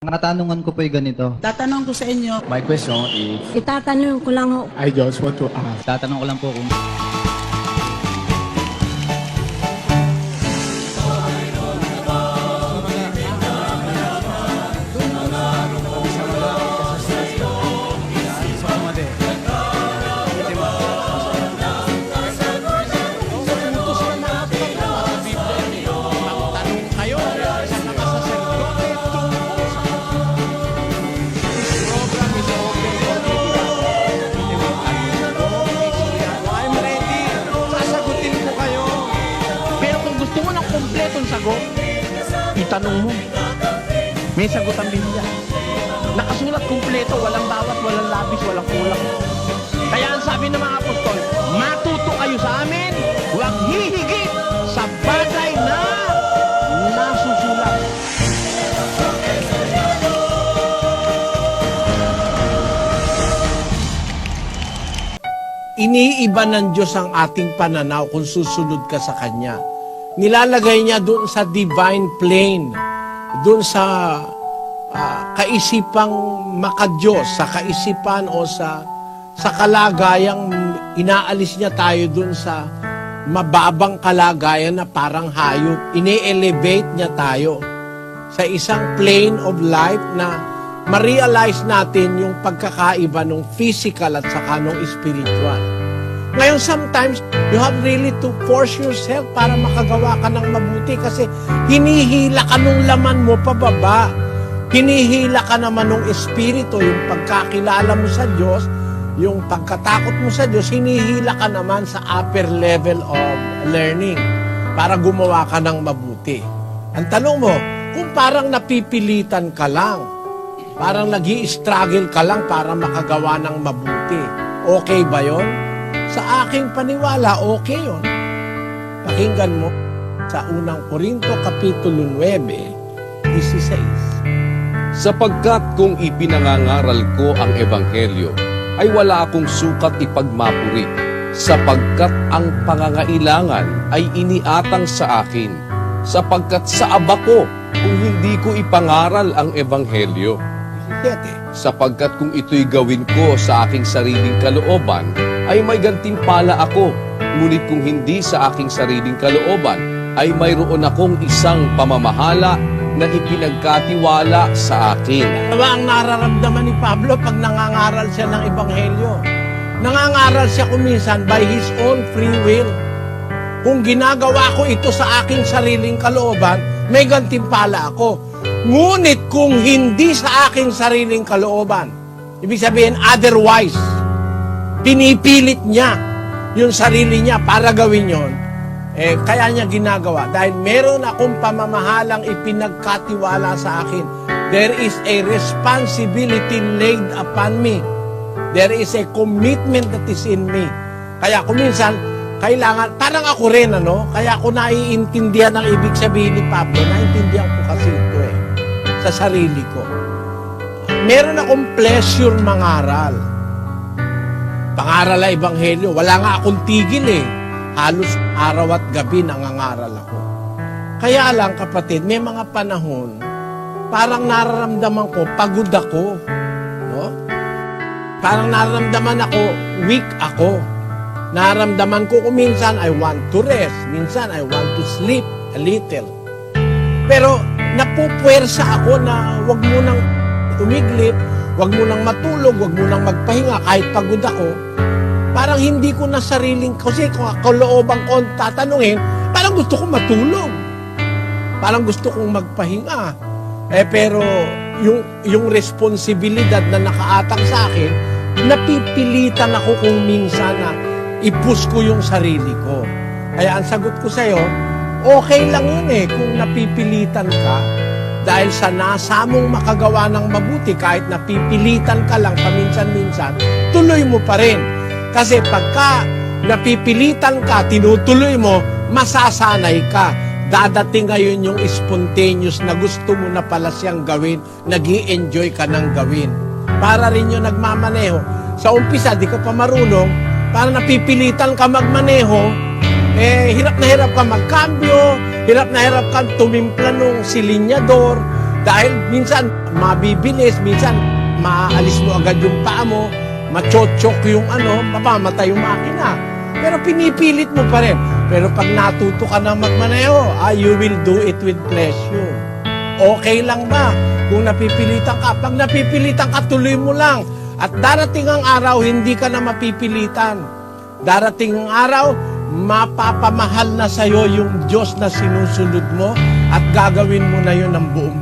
Ang katanungan ko po ay ganito. Tatanong ko sa inyo, My question is, Itatanong ko lang ho. I just want to ask, Tatanong ko lang po kung I'm ready. Sasagutin ko kayo. Pero kung gusto mo ng kompletong sagot, itanong mo. May sagot ang Biblia. Nakasulat kompleto, walang bawat, walang labis, walang kulang. Kaya ang sabi ng mga apostol, matuto kayo sa amin, huwag hihigit sa bagay na nasusulat. Iniiba ng Diyos ang ating pananaw kung susunod ka sa Kanya. Nilalagay niya doon sa divine plane, doon sa kaisipang makadiyos, sa kaisipan o sa kalagayang inaalis niya tayo doon sa mababang kalagayan na parang hayop. Ine-elevate niya tayo sa isang plane of life na ma-realize natin yung pagkakaiba ng physical at saka ng spiritual. Ngayon, sometimes, you have really to force yourself para makagawa ka ng mabuti kasi hinihila ka nung laman mo pababa. Hinihila ka naman ng espiritu, yung pagkakilala mo sa Diyos, yung pagkatakot mo sa Diyos, hinihila ka naman sa upper level of learning para gumawa ka ng mabuti. Ang tanong mo, kung parang napipilitan ka lang, parang nag-i-struggle ka lang para makagawa ng mabuti. Okay ba yon? Sa aking paniwala, okay yon. Pakinggan mo sa unang Korinto, Kapitulo 9, 16. Sapagkat kung ipinangangaral ko ang Ebanghelyo, ay wala akong sukat ipagmapuri, sapagkat ang pangangailangan ay iniatang sa akin, sapagkat sa aba ko kung hindi ko ipangaral ang Ebanghelyo. 17. Sapagkat kung ito'y gawin ko sa aking sariling kalooban, ay may gantimpala ako. Ngunit kung hindi sa aking sariling kalooban, ay mayroon akong isang pamamahala na ipinagkatiwala sa akin. Ano ba ang nararamdaman ni Pablo pag nangangaral siya ng Ebanghelyo? Nangangaral siya kuminsan by his own free will. Kung ginagawa ko ito sa aking sariling kalooban, may gantimpala ako. Ngunit kung hindi sa aking sariling kalooban, ibig sabihin otherwise, pinipilit niya yung sarili niya para gawin yon, kaya niya ginagawa. Dahil meron akong pamamahalang ipinagkatiwala sa akin. There is a responsibility laid upon me. There is a commitment that is in me. Kaya kuminsan, kailangan, parang ako rin, kaya ako naiintindihan ang ibig sabihin ni Pablo. Naiintindihan ko kasi ito sa sarili ko. Meron akong pleasure mangaral. Pangaral na Ebanghelyo. Wala nga akong tigil Halos araw at gabi nangangaral ako. Kaya lang kapatid, may mga panahon, parang nararamdaman ko, pagod ako. No? Parang nararamdaman ako, weak ako. Nararamdaman ko kung minsan I want to rest, minsan I want to sleep a little. Pero napupwersa ako na wag mo nang umiglip, wag mo nang matulog, wag mo nang magpahinga kahit pagod ako. Parang hindi ko na sariling, kasi kung kalooban ko tatanungin, parang gusto kong matulog. Parang gusto kong magpahinga. Pero yung responsibilidad na nakaatang sa akin, napipilitan ako kung minsan na i-push ko yung sarili ko. Kaya ang sagot ko sa'yo, okay lang yun kung napipilitan ka dahil sa nasa mong makagawa ng mabuti, kahit napipilitan ka lang paminsan-minsan, tuloy mo pa rin. Kasi pagka napipilitan ka, tinutuloy mo, masasanay ka. Dadating ngayon yung spontaneous na gusto mo na pala siyang gawin, nag-i-enjoy ka ng gawin. Para rin yung nagmamaneho. Sa umpisa, di ka pa marunong, para napipilitan ka magmaneho, hirap na hirap ka magkambyo, hirap na hirap ka tumimpla nung silinyador, Dahil minsan mabibilis, minsan maaalis mo agad yung paa mo, machochok yung mamamatay yung makina. Pero pinipilit mo pa rin. Pero pag natuto ka na magmaneho, you will do it with pleasure. Okay lang ba? Kung napipilitan ka, pag napipilitan ka, tuloy mo lang. At darating ang araw, hindi ka na mapipilitan. Darating ang araw, mapapamahal na sa'yo yung Diyos na sinusunod mo at gagawin mo na yun ng buong